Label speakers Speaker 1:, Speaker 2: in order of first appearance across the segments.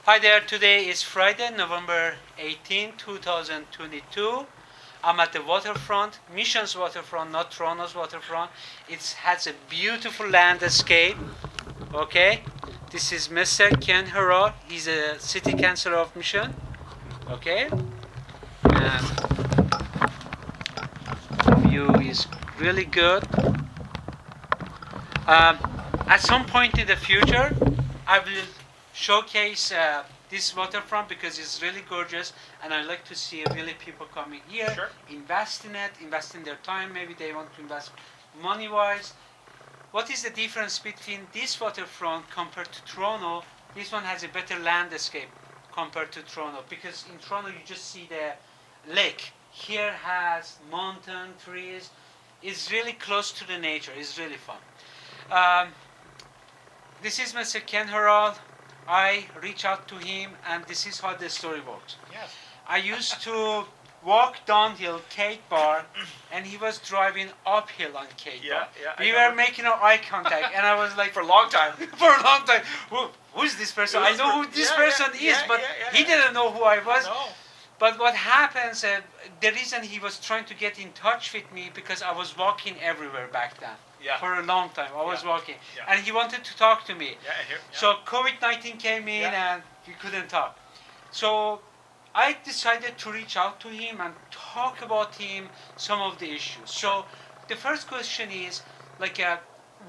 Speaker 1: Hi there, today is Friday, November 18, 2022. I'm at the waterfront, Mission's waterfront, not Toronto's waterfront. It has a beautiful landscape, okay? This is Mr. Ken Herar, he's a city councilor of Mission, okay? And the view is really good. Um, at some point in the future, I will showcase this waterfront because it's really gorgeous, and I like to see really people coming here,
Speaker 2: Sure.
Speaker 1: invest in it, invest in their time. Maybe they want to invest money-wise. What is the difference between this waterfront compared to Toronto? This one has a better landscape compared to Toronto because in Toronto you just see the lake. Here has mountain, trees. It's really close to the nature. It's really fun. Um, this is Mr. Ken Herald. I reach out to him, and this is how the story works.
Speaker 2: Yes.
Speaker 1: I used to walk downhill Kate Bar, and he was driving uphill on Kate Bar. We were making an eye contact, and I was like,
Speaker 2: For a long time.
Speaker 1: for a long time, who's this person? I know who this person is, but he didn't know who I was.
Speaker 2: No.
Speaker 1: But what happens, the reason he was trying to get in touch with me because I was walking everywhere back then.
Speaker 2: Yeah.
Speaker 1: For a long time, I was walking.
Speaker 2: Yeah.
Speaker 1: And he wanted to talk to me.
Speaker 2: Yeah, here. Yeah.
Speaker 1: So COVID-19 came in and we couldn't talk. So I decided to reach out to him and talk about him, some of the issues. So the first question is,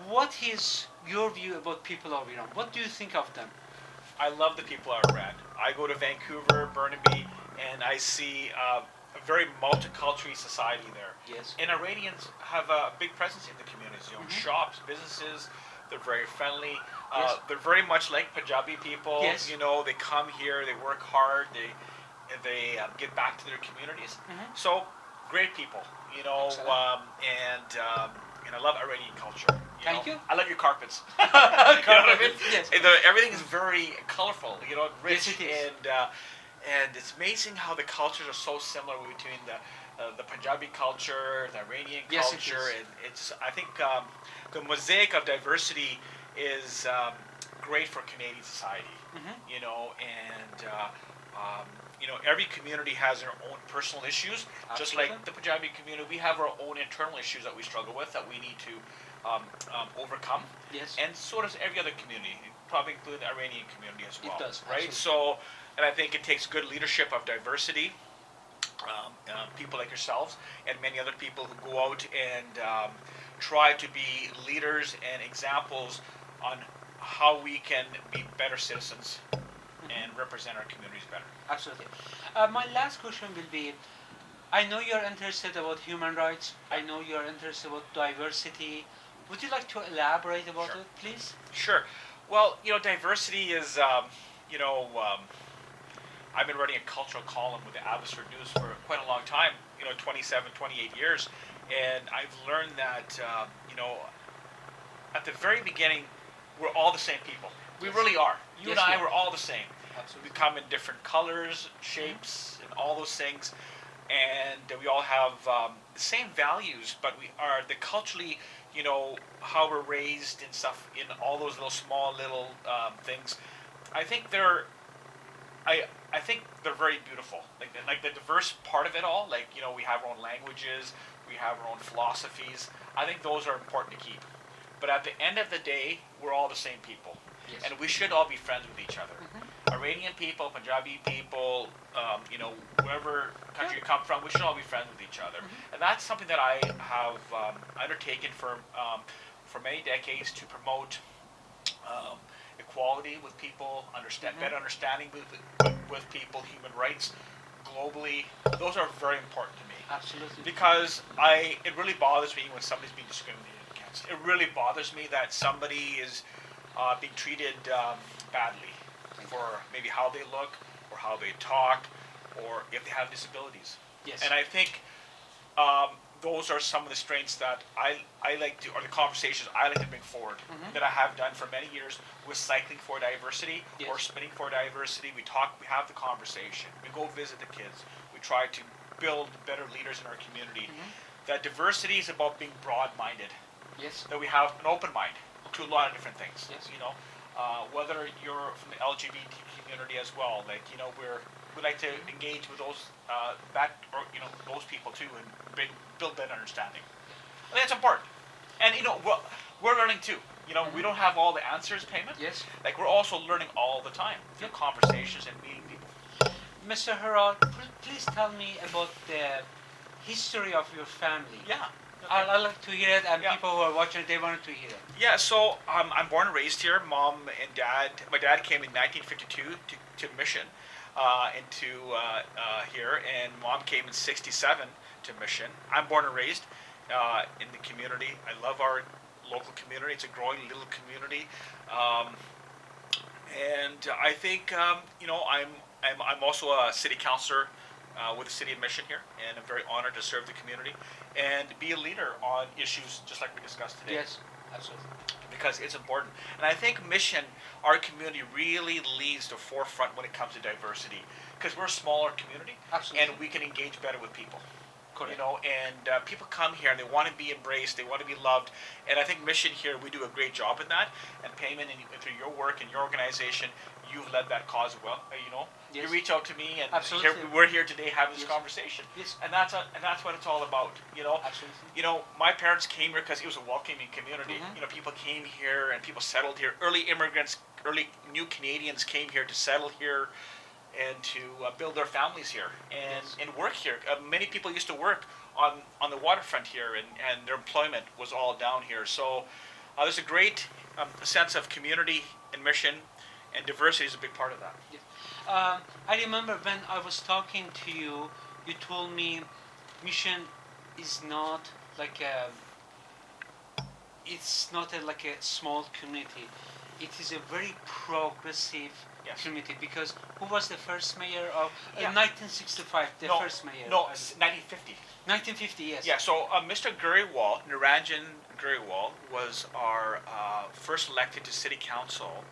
Speaker 1: what is your view about people of Iran? What do you think of them?
Speaker 2: I love the people of Iran. I go to Vancouver, Burnaby, and I see a very multicultural society there.
Speaker 1: Yes.
Speaker 2: And Iranians have a big presence in the communities. You know, shops, businesses. They're very friendly.
Speaker 1: Yes.
Speaker 2: They're very much like Punjabi people.
Speaker 1: Yes.
Speaker 2: You know, they come here, they work hard, they give back to their communities. So great people. You know, and I love Iranian culture.
Speaker 1: Thank you.
Speaker 2: I love your carpets. You know what I mean?
Speaker 1: Yes.
Speaker 2: Everything is very colorful. You know, rich.
Speaker 1: Yes, it is.
Speaker 2: And it's amazing how the cultures are so similar between the Punjabi culture, the Iranian
Speaker 1: Yes, it
Speaker 2: culture,
Speaker 1: is.
Speaker 2: and it's. I think the mosaic of diversity is great for Canadian society. You know, and you know, every community has their own personal issues. Just
Speaker 1: Absolutely.
Speaker 2: like the Punjabi community, we have our own internal issues that we struggle with that we need to overcome.
Speaker 1: Yes.
Speaker 2: And so does every other community, probably including the Iranian community as well.
Speaker 1: It does,
Speaker 2: right?
Speaker 1: absolutely.
Speaker 2: So, and I think it takes good leadership of diversity, people like yourselves, and many other people who go out and try to be leaders and examples on how we can be better citizens and represent our communities better.
Speaker 1: Absolutely. My last question will be, I know you're interested about human rights. I know you're interested about diversity. Would you like to elaborate about
Speaker 2: Sure.
Speaker 1: it, please?
Speaker 2: Sure. Well, you know, diversity is, you know, I've been writing a cultural column with the Abbotsford News for quite a long time, you know, 27, 28 years. And I've learned that, you know, at the very beginning, we're all the same people. We
Speaker 1: Yes.
Speaker 2: really are. You
Speaker 1: Yes,
Speaker 2: and I,
Speaker 1: we are.
Speaker 2: we're all the same.
Speaker 1: Absolutely.
Speaker 2: We come in different colors, shapes, and all those things. And we all have the same values, but we are the culturally, you know, how we're raised and stuff in all those little small little things. I think I think they're very beautiful. Like the diverse part of it all. Like, you know, we have our own languages, we have our own philosophies. I think those are important to keep. But at the end of the day, we're all the same people,
Speaker 1: Yes.
Speaker 2: and we should all be friends with each other. Iranian people, Punjabi people, you know, wherever country you come from, we should all be friends with each other. And that's something that I have undertaken for many decades to promote equality with people, better understanding with people, human rights globally. Those are very important to me.
Speaker 1: Absolutely.
Speaker 2: Because it really bothers me when somebody's being discriminated against. It really bothers me that somebody is being treated badly for maybe how they look or how they talk or if they have disabilities.
Speaker 1: Yes.
Speaker 2: And I think those are some of the strengths that I like to, or the conversations I like to bring forward that I have done for many years with Cycling for Diversity
Speaker 1: Yes.
Speaker 2: or Spinning for Diversity. We talk, we have the conversation, we go visit the kids, we try to build better leaders in our community. That diversity is about being broad-minded,
Speaker 1: Yes.
Speaker 2: that we have an open mind to a lot of different things.
Speaker 1: Yes.
Speaker 2: You know, whether you're from the LGBT community as well. Like we like to engage with those those people too and build that understanding. I think it's important. And we're learning too. We don't have all the answers, payment.
Speaker 1: Yes.
Speaker 2: Like we're also learning all the time through conversations and meeting people.
Speaker 1: Mr. Herar, please tell me about the history of your family.
Speaker 2: Yeah. Okay.
Speaker 1: I like to hear it, and
Speaker 2: Yeah.
Speaker 1: people who are watching, they wanted to hear it.
Speaker 2: Yeah, so I'm born and raised here. Mom and dad. My dad came in 1952 to Mission, here, and mom came in '67 to Mission. I'm born and raised in the community. I love our local community. It's a growing little community, and I think I'm also a city councilor with the city of Mission here, and I'm very honored to serve the community and be a leader on issues just like we discussed today.
Speaker 1: Yes, absolutely.
Speaker 2: Because it's important. And I think Mission, our community, really leads the forefront when it comes to diversity. Because we're a smaller community,
Speaker 1: Absolutely.
Speaker 2: and we can engage better with people.
Speaker 1: Correct.
Speaker 2: And people come here and they want to be embraced, they want to be loved, and I think Mission here, we do a great job in that. And Payment, and through your work and your organization, you've led that cause well.
Speaker 1: Yes.
Speaker 2: You reach out to me, and
Speaker 1: Absolutely.
Speaker 2: we're here today having this
Speaker 1: Yes.
Speaker 2: conversation.
Speaker 1: Yes.
Speaker 2: And that's what it's all about.
Speaker 1: Absolutely.
Speaker 2: My parents came here because it was a welcoming community.
Speaker 1: Mhm.
Speaker 2: People came here and people settled here. Early immigrants, early new Canadians came here to settle here and to build their families here and work here. Many people used to work on the waterfront here, and their employment was all down here. So there's a great sense of community and Mission, and diversity is a big part of that.
Speaker 1: I remember when I was talking to you, you told me Mission is not like like a small community. It is a very progressive
Speaker 2: Yes.
Speaker 1: community, because who was the first mayor of 1965? The
Speaker 2: No,
Speaker 1: first mayor.
Speaker 2: No, it's 1950.
Speaker 1: 1950. Yes.
Speaker 2: Yeah, so Mr. Guriwal, Niranjan Guriwal, was our first elected to city council.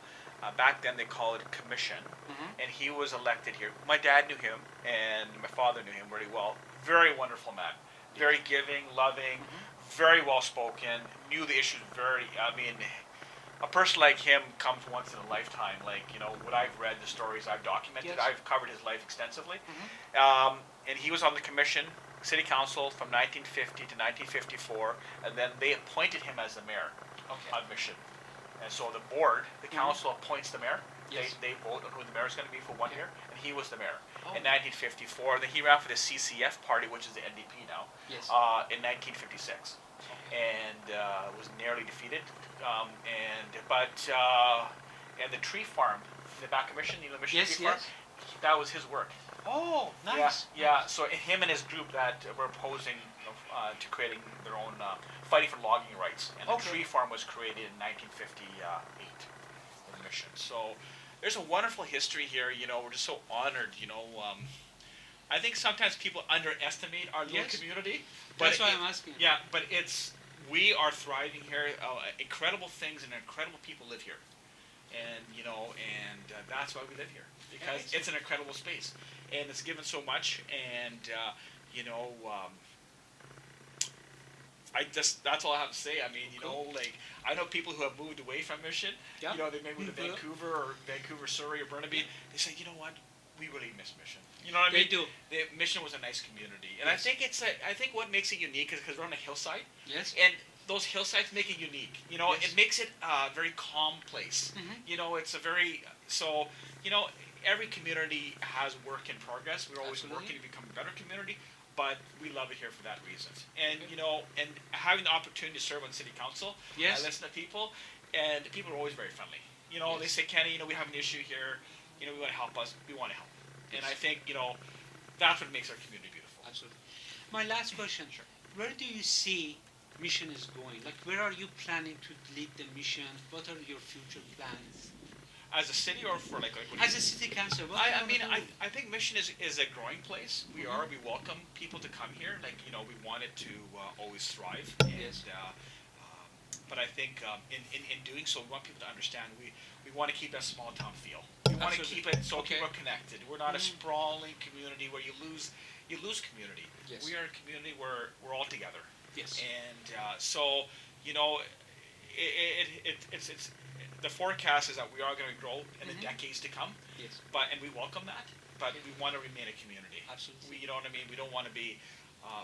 Speaker 2: Back then they called it commission,
Speaker 1: Mhm.
Speaker 2: and he was elected here. My dad knew him, and my father knew him really well. Very wonderful man, very giving, loving, very well spoken. Knew the issues a person like him comes once in a lifetime. What I've read, the stories I've documented,
Speaker 1: Yes.
Speaker 2: I've covered his life extensively.
Speaker 1: Mhm.
Speaker 2: And he was on the commission, city council, from 1950 to 1954, and then they appointed him as the mayor
Speaker 1: Okay.
Speaker 2: on Mission. And so the board, the council appoints the mayor.
Speaker 1: Yes.
Speaker 2: They vote on who the mayor is going to be for 1 year, and he was the mayor
Speaker 1: Oh.
Speaker 2: in 1954. Then he ran for the CCF party, which is the NDP now,
Speaker 1: Yes.
Speaker 2: in 1956, and was narrowly defeated. And the tree farm, the back of Mission, the Mission
Speaker 1: Yes,
Speaker 2: tree farm,
Speaker 1: yes.
Speaker 2: that was his work.
Speaker 1: Oh, nice.
Speaker 2: Yeah. So him and his group that were opposing to creating their own, fighting for logging rights, and the
Speaker 1: Okay.
Speaker 2: tree farm was created in 1958 in Mission. So there's a wonderful history here. We're just so honored. I think sometimes people underestimate our little
Speaker 1: Yes.
Speaker 2: community.
Speaker 1: That's why I'm asking.
Speaker 2: Yeah, but we are thriving here. Incredible things and incredible people live here, and that's why we live here, because it's an incredible space, and it's given so much. And that's all I have to say.
Speaker 1: Cool.
Speaker 2: I know people who have moved away from Mission.
Speaker 1: Yeah.
Speaker 2: They may move to
Speaker 1: Yeah.
Speaker 2: Vancouver or Vancouver, Surrey, or Burnaby. They say, you know what, we really miss Mission. You know what I
Speaker 1: They
Speaker 2: mean?
Speaker 1: do.
Speaker 2: Mission was a nice community, and
Speaker 1: Yes.
Speaker 2: I think what makes it unique is because we're on a hillside,
Speaker 1: Yes.
Speaker 2: and those hillsides make it unique.
Speaker 1: Yes.
Speaker 2: It makes it a very calm place.
Speaker 1: Mhm.
Speaker 2: It's a very every community has work in progress. We're always
Speaker 1: Absolutely.
Speaker 2: working to become a better community, but we love it here for that reason. And and having the opportunity to serve on city council,
Speaker 1: Yes.
Speaker 2: I listen to people, and people are always very friendly. They
Speaker 1: Yes.
Speaker 2: say, Kenny, we have an issue here. We want to help us. We want to help. And I think that's what makes our community beautiful.
Speaker 1: Absolutely. My last question.
Speaker 2: Sure.
Speaker 1: Where do you see Mission is going? Like, where are you planning to lead the Mission? What are your future plans?
Speaker 2: As a city, or for what do you
Speaker 1: As a city council, what
Speaker 2: I
Speaker 1: do you
Speaker 2: mean,
Speaker 1: wanna do?
Speaker 2: I think Mission is a growing place. We welcome people to come here. We want it to always thrive. And,
Speaker 1: Yes.
Speaker 2: but I think in doing so, we want people to understand we want to keep that small town feel. We want to
Speaker 1: Absolutely.
Speaker 2: keep it so
Speaker 1: Okay.
Speaker 2: people are connected. We're not a
Speaker 1: Mhm.
Speaker 2: sprawling community where you lose community.
Speaker 1: Yes.
Speaker 2: We are a community where we're all together.
Speaker 1: Yes.
Speaker 2: And so it's the forecast is that we are going to grow in the
Speaker 1: Mhm.
Speaker 2: decades to come,
Speaker 1: Yes.
Speaker 2: and we welcome that. But we want to remain a community.
Speaker 1: Absolutely.
Speaker 2: You know what I mean? We don't want to be.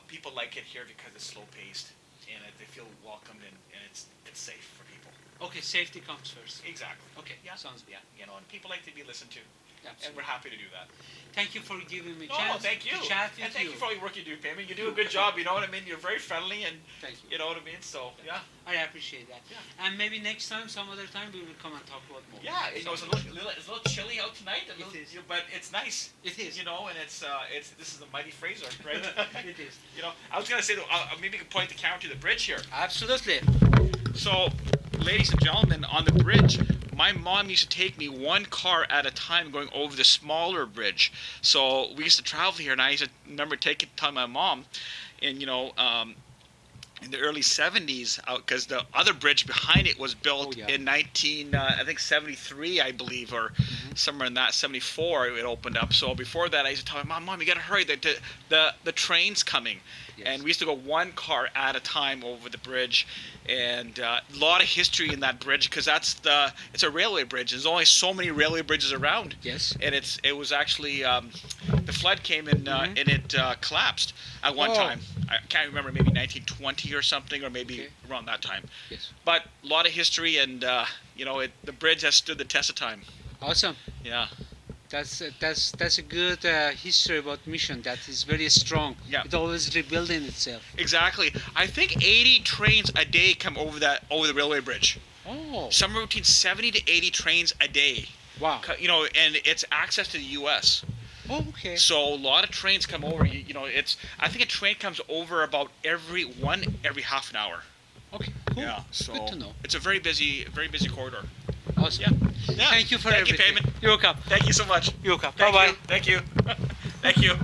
Speaker 2: People like it here because it's slow paced and they feel welcomed and it's safe for people.
Speaker 1: Okay, safety comes first.
Speaker 2: Exactly.
Speaker 1: Okay,
Speaker 2: Yeah.
Speaker 1: sounds good.
Speaker 2: Yeah. You know, and people like to be listened to, and
Speaker 1: Absolutely.
Speaker 2: we're happy to do that.
Speaker 1: Thank you for giving me a
Speaker 2: No,
Speaker 1: chance
Speaker 2: thank you.
Speaker 1: to chat with
Speaker 2: And thank
Speaker 1: you.
Speaker 2: you for all your work you do, Payman. You do a good job. You know what I mean? You're very friendly, and
Speaker 1: Thank you.
Speaker 2: you know what I mean. So yeah,
Speaker 1: I appreciate that.
Speaker 2: Yeah.
Speaker 1: And maybe next time, some other time, we will come and talk about more.
Speaker 2: yeah. You know, it's a little chilly out tonight,
Speaker 1: is.
Speaker 2: but it's nice.
Speaker 1: It is.
Speaker 2: You know, and it's this is the mighty Fraser, right?
Speaker 1: It is.
Speaker 2: You know, I was gonna say though, maybe you could point the camera to the bridge here.
Speaker 1: Absolutely.
Speaker 2: So, ladies and gentlemen, on the bridge, my mom used to take me one car at a time going over the smaller bridge. So we used to travel here, and I used to remember taking time my mom, and you know, in the early 70s, because the other bridge behind it was built in 1973, I believe, or somewhere in that 74 it opened up. So before that, I used to tell my mom, you gotta hurry, the train's coming.
Speaker 1: Yes.
Speaker 2: And we used to go one car at a time over the bridge, and a lot of history in that bridge because it's a railway bridge. There's only so many railway bridges around.
Speaker 1: Yes.
Speaker 2: And it was actually the flood came in and it collapsed at one time. I can't remember, maybe 1920 or something, or maybe around that time.
Speaker 1: Yes.
Speaker 2: But a lot of history, and you know, the bridge has stood the test of time.
Speaker 1: Awesome.
Speaker 2: Yeah.
Speaker 1: That's a good history about mission. That is very strong.
Speaker 2: Yeah.
Speaker 1: It always rebuilding itself.
Speaker 2: Exactly. I think 80 trains a day come over the railway bridge.
Speaker 1: Oh.
Speaker 2: Somewhere between 70 to 80 trains a day.
Speaker 1: Wow.
Speaker 2: You know, and it's access to the U.S.
Speaker 1: Oh, okay.
Speaker 2: So a lot of trains come over. You know, I think a train comes over about every half an hour.
Speaker 1: Okay. Cool.
Speaker 2: Yeah. So
Speaker 1: Good to know.
Speaker 2: it's a very busy corridor.
Speaker 1: Awesome.
Speaker 2: Yeah.
Speaker 1: Thank you for
Speaker 2: Thank
Speaker 1: everything.
Speaker 2: you, Payman.
Speaker 1: You're welcome.
Speaker 2: Thank you so much.
Speaker 1: You're welcome.
Speaker 2: Thank
Speaker 1: Bye
Speaker 2: you. Thank you. Thank you.